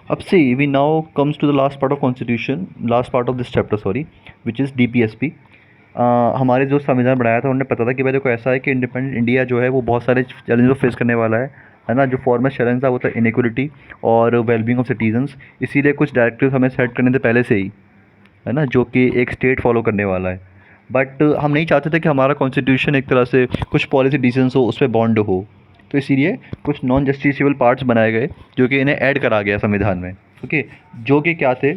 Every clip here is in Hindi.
अब see, we now comes to the last part of constitution, last part of this chapter, sorry, which is DPSP. हमारे जो संविधान बनाया था उन्हें पता था कि भाई देखो ऐसा है कि इंडिपेंडेंट इंडिया जो है वो बहुत सारे चैलेंज को फेस करने वाला है ना। जो फॉरमोस्ट चैलेंज था वो था इनइक्वलिटी और वेलबींग ऑफ सिटीजन्स। इसीलिए कुछ डायरेक्टिव हमें सेट करने थे पहले से ही, है ना, जो कि एक स्टेट फॉलो करने वाला है। बट हम नहीं चाहते थे कि हमारा कॉन्स्टिट्यूशन एक तरह से कुछ पॉलिसी डिसीजंस हो उस पर बॉन्ड हो। तो इसीलिए कुछ नॉन जस्टिसेबल पार्ट्स बनाए गए जो कि इन्हें ऐड करा गया संविधान में। ओके, जो कि क्या थे,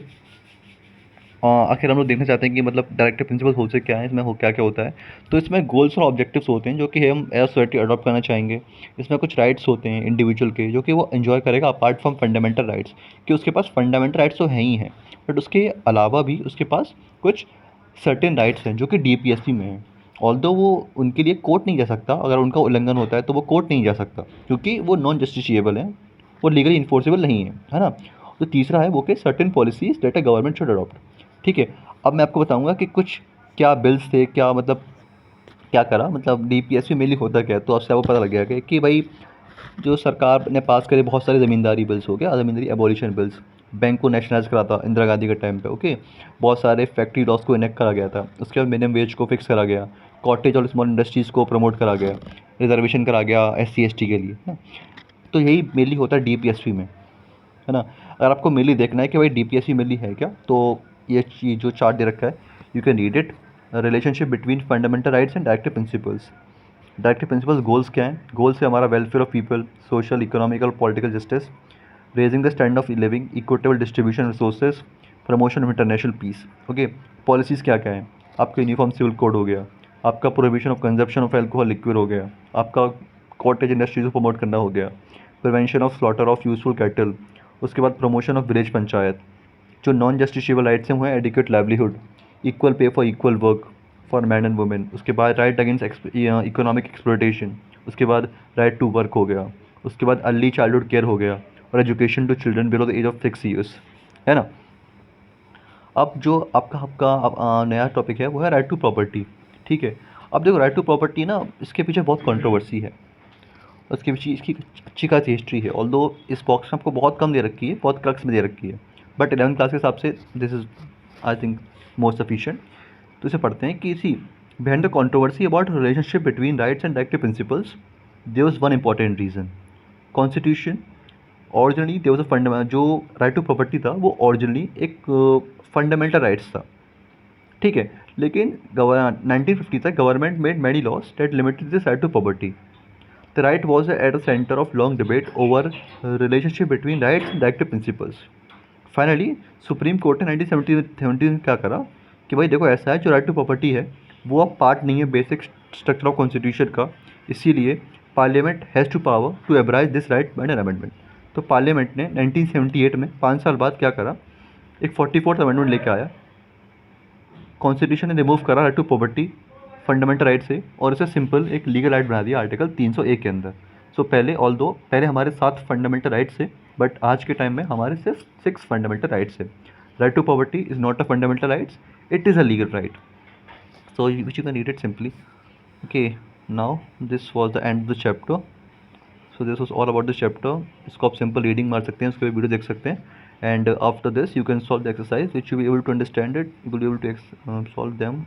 आखिर हम लोग देखना चाहते हैं कि मतलब डायरेक्टिव प्रिंसिपल्स होते क्या हैं, इसमें हो क्या क्या होता है। तो इसमें गोल्स और ऑब्जेक्टिव्स होते हैं जो कि हम एज सोसाइटी अडॉप्ट करना चाहेंगे। इसमें कुछ राइट्स होते हैं इंडिविजुअल के जो कि वो एंजॉय करेगा अपार्ट फ्रॉम फंडामेंटल राइट्स, कि उसके पास फंडामेंटल राइट्स तो हैं ही हैं, बट उसके अलावा भी उसके पास कुछ सर्टेन राइट्स हैं जो कि डीपीएसपी में हैं। ऑल्दो वो उनके लिए कोर्ट नहीं जा सकता, अगर उनका उल्लंघन होता है तो वो कोर्ट नहीं जा सकता क्योंकि वो नॉन जस्टिशिएबल हैं, वो लीगली इन्फोर्सेबल नहीं है ना। तो तीसरा है वो कि certain policies that a government should adopt. ठीक है, अब मैं आपको बताऊंगा कि कुछ क्या बिल्स थे, क्या मतलब क्या करा, मतलब डीपीएसपी मेनली होता क्या है। तो आपसे आपको पता लग गया कि भाई जो सरकार ने पास करे बहुत सारे ज़मींदारी बिल्स हो गया, ज़मींदारी एबॉलिशन बिल्स। बैंक को नेशनलाइज करा था इंदिरा गांधी के टाइम पे। ओके, बहुत सारे फैक्ट्री लॉस को इनेक्ट करा गया था। उसके बाद मिनिमम वेज को फिक्स करा गया, कॉटेज और स्मॉल इंडस्ट्रीज़ को प्रमोट करा गया, रिजर्वेशन करा गया SC ST के लिए, है ना। तो यही मेनली होता है डीपीएसपी में, है ना। अगर आपको मेनली देखना है कि भाई डीपीएसपी मेनली है क्या, तो ये चीज़ जो चार्ट दे रखा है, you can read it. Relationship between fundamental rights and directive principles. Directive principles goals क्या हैं? गोल्स है हमारा welfare of people, social economical political justice, raising the standard of living, equitable distribution resources, promotion of international peace. Okay, policies क्या क्या हैं? आपका यूनिफॉर्म सिविल कोड हो गया, आपका prohibition of consumption of alcohol liquid हो गया, आपका कॉटेज इंडस्ट्रीज को प्रमोट करना हो गया, prevention of slaughter of useful cattle, उसके बाद प्रमोशन ऑफ विलेज पंचायत। जो नॉन जस्टिशिएबल राइट्स हैं वो हैं adequate livelihood, equal pay for equal work for man and women, उसके बाद राइट अगेंस्ट इकोनॉमिक एक्सप्लोइटेशन, उसके बाद राइट टू वर्क हो गया, उसके बाद अर्ली चाइल्डहुड केयर हो गया, और education to children below the age of 6 years, है ना। अब जो आपका आपका नया टॉपिक है वो है राइट टू प्रॉपर्टी। ठीक है, अब देखो राइट टू प्रॉपर्टी ना, इसके पीछे बहुत कंट्रोवर्सी है, उसके पीछे इसकी अच्छी खासी हिस्ट्री है। ऑल्दो इस बॉक्स में आपको बहुत कम दे रखी है, बहुत क्रक्स में दे रखी है, बट 11th क्लास के हिसाब से this is I think more sufficient. तो इसे पढ़ते हैं कि see behind the controversy about relationship between rights and directive principles there was one important reason. Constitution originally there was a fundamental, जो राइट टू प्रॉपर्टी था वो ओरिजिनली एक फंडामेंटल राइट्स था। ठीक है, लेकिन 1950 तक government made many laws that limited this right to property. The right was at the center of long debate over relationship between rights and directive principles. Finally supreme court ने 1970 में क्या करा कि भाई देखो ऐसा है, जो राइट टू प्रॉपर्टी है वो अब पार्ट नहीं है बेसिक स्ट्रक्चर ऑफ कॉन्स्टिट्यूशन का, इसीलिए parliament has to power to abridge this right by an amendment. तो पार्लियामेंट ने 1978 में 5 साल बाद क्या करा, एक 44th अमेंडमेंट लेके आया। कॉन्स्टिट्यूशन ने रिमूव करा right to property fundamental right से, और इसे सिंपल एक लीगल राइट बना दिया आर्टिकल 301 के अंदर। सो पहले हमारे 7 फंडामेंटल राइट्स थे, बट आज के टाइम में हमारे सिर्फ 6 फंडामेंटल राइट्स है। Right to property is not a fundamental rights, it is a legal right. So which you can read it simply. Okay, now this was the end of the chapter. So this was all about this chapter. इसको आप सिंपल रीडिंग मार सकते हैं, उसके वीडियो देख सकते हैं, and after this you can solve the exercise which you be able to understand it, you will be able to solve them.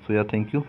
So yeah, thank you.